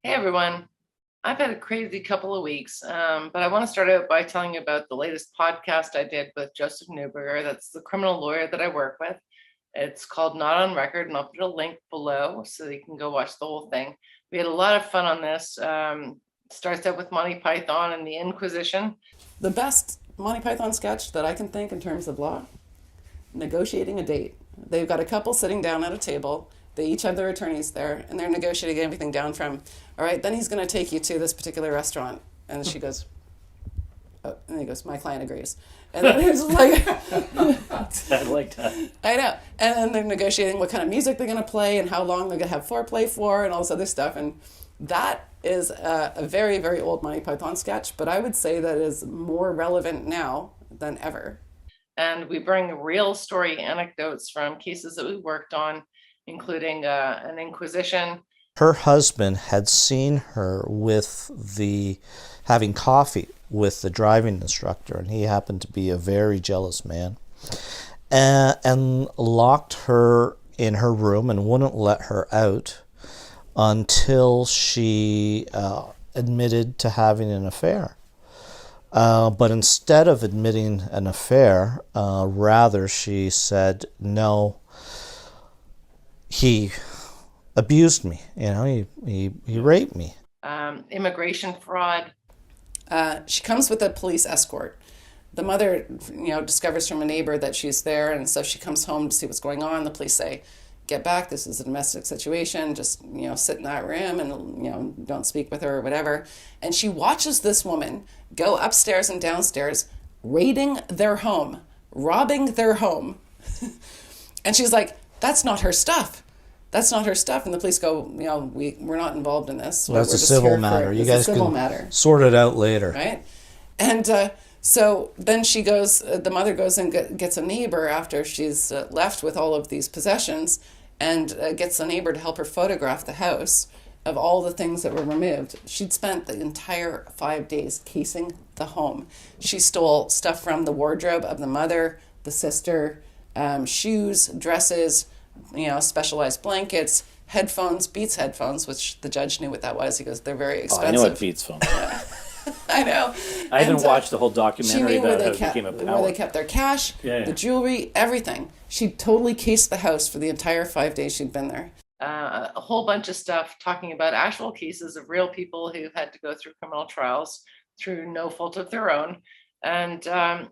Hey everyone. I've had a crazy couple of weeks, but I want to start out by telling you about the latest podcast I did with Joseph Newberger. That's the criminal lawyer that I work with. It's called Not on Record, and I'll put a link below so that you can go watch the whole thing. We had a lot of fun on this. Starts out with Monty Python and the Inquisition. The best Monty Python sketch that I can think in terms of law, negotiating a date. They've got a couple sitting down at a table. They each have their attorneys there, and they're negotiating everything down from, all right, then he's going to take you to this particular restaurant. And she goes, oh, and he goes, my client agrees. And then he's like, I like that. I know. And then they're negotiating what kind of music they're going to play and how long they're going to have foreplay for and all this other stuff. And that is a very, very old Monty Python sketch, but I would say that is more relevant now than ever. And we bring real story anecdotes from cases that we worked on, including an Inquisition. Her husband had seen her having coffee with the driving instructor, and he happened to be a very jealous man, and locked her in her room and wouldn't let her out until she admitted to having an affair. But instead of admitting an affair, rather she said, no, he abused me, he raped me. Immigration fraud. She comes with a police escort. The mother, discovers from a neighbor that she's there, and so she comes home to see what's going on. The police say, get back, this is a domestic situation, just, sit in that room and, don't speak with her or whatever. And she watches this woman go upstairs and downstairs, raiding their home, robbing their home. And she's like, that's not her stuff. That's not her stuff. And the police go, we're not involved in this. Well, that's a civil matter. You guys can sort it out later. Right? And so then she goes, the mother goes and gets a neighbor after she's left with all of these possessions, and gets the neighbor to help her photograph the house of all the things that were removed. She'd spent the entire 5 days casing the home. She stole stuff from the wardrobe of the mother, the sister, shoes, dresses, specialized blankets, headphones, Beats headphones, which the judge knew what that was. He goes, they're very expensive. I know what Beats phones are. I know. I haven't watched the whole documentary about how it became a where they kept their cash, the jewelry, everything. She totally cased the house for the entire 5 days she'd been there. A whole bunch of stuff talking about actual cases of real people who had to go through criminal trials through no fault of their own. And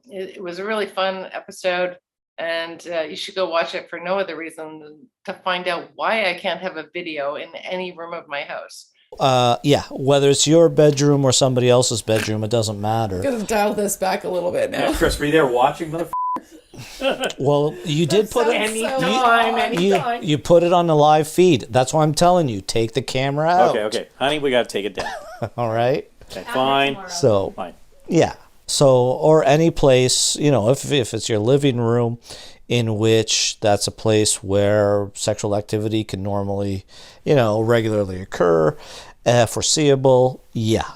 it was a really fun episode. And you should go watch it for no other reason than to find out why I can't have a video in any room of my house. Whether it's your bedroom or somebody else's bedroom, it doesn't matter. I'm going to dial this back a little bit now. Yeah, Chris, were you there watching, motherfucker? Well, you did put it anytime. You put it on the live feed. That's why I'm telling you, take the camera out. Okay. Honey, we got to take it down. All right? Okay, fine. So, fine. Yeah. So, or any place, if it's your living room, in which that's a place where sexual activity can normally, regularly occur, foreseeable,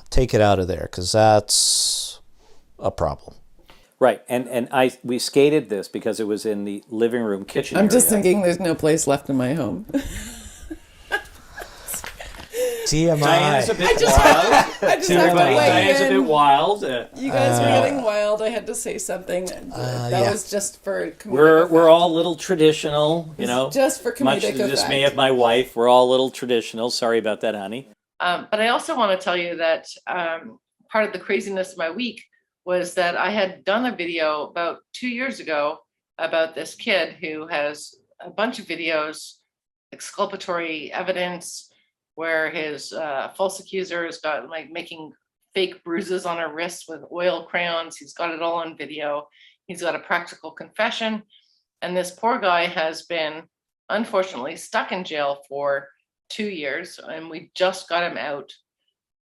take it out of there, because that's a problem. Right, and we skated this because it was in the living room kitchen I'm area. just thinking there's no place left in my home. TMI. Diana's a bit wild. I just have to weigh Diana's a in. bit wild. You guys were getting wild. I had to say something. That was just for comedic We're all a little traditional, just for comedic much to the dismay of my wife. We're all a little traditional. Sorry about that, honey. But I also want to tell you that part of the craziness of my week was that I had done a video about 2 years ago about this kid who has a bunch of videos, exculpatory evidence, where his false accusers got making fake bruises on her wrists with oil crayons. He's got it all on video. He's got a practical confession. And this poor guy has been, unfortunately, stuck in jail for 2 years. And we just got him out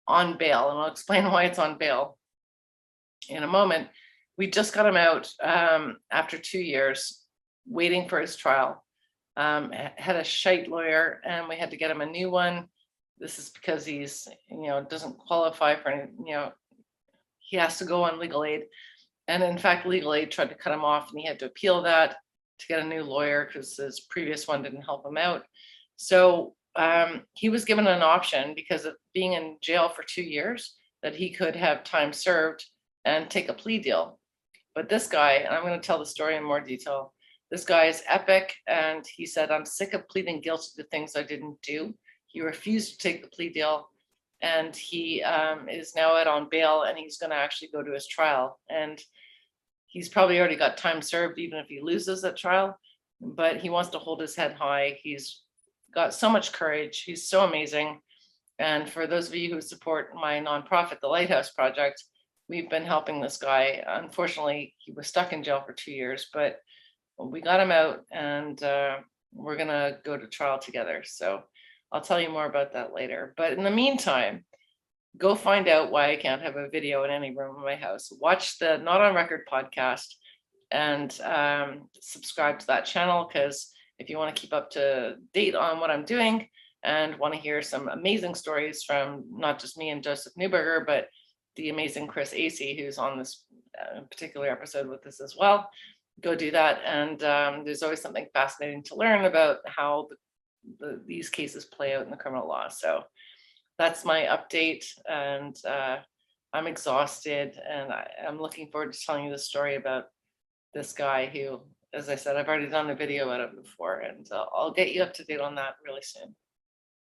on bail. And I'll explain why it's on bail in a moment. We just got him out after 2 years, waiting for his trial. Had a shite lawyer, and we had to get him a new one. This is because he's, doesn't qualify for any, he has to go on legal aid. And in fact, legal aid tried to cut him off, and he had to appeal that to get a new lawyer because his previous one didn't help him out. So he was given an option because of being in jail for 2 years that he could have time served and take a plea deal. But this guy, and I'm going to tell the story in more detail, this guy is epic. And he said, I'm sick of pleading guilty to things I didn't do. He refused to take the plea deal. And he is now out on bail, and he's going to actually go to his trial. And he's probably already got time served, even if he loses that trial. But he wants to hold his head high. He's got so much courage. He's so amazing. And for those of you who support my nonprofit, the Lighthouse Project, we've been helping this guy. Unfortunately, he was stuck in jail for 2 years, but we got him out, and we're going to go to trial together. So I'll tell you more about that later. But in the meantime, go find out why I can't have a video in any room in my house. Watch the Not on Record podcast and subscribe to that channel, because if you want to keep up to date on what I'm doing and want to hear some amazing stories from not just me and Joseph Newberger, but the amazing Chris Acey, who's on this particular episode with us as well, go do that. And there's always something fascinating to learn about how these cases play out in the criminal law. So that's my update, and I'm exhausted, and I'm looking forward to telling you the story about this guy who, as I said, I've already done a video about it before, and I'll get you up to date on that really soon.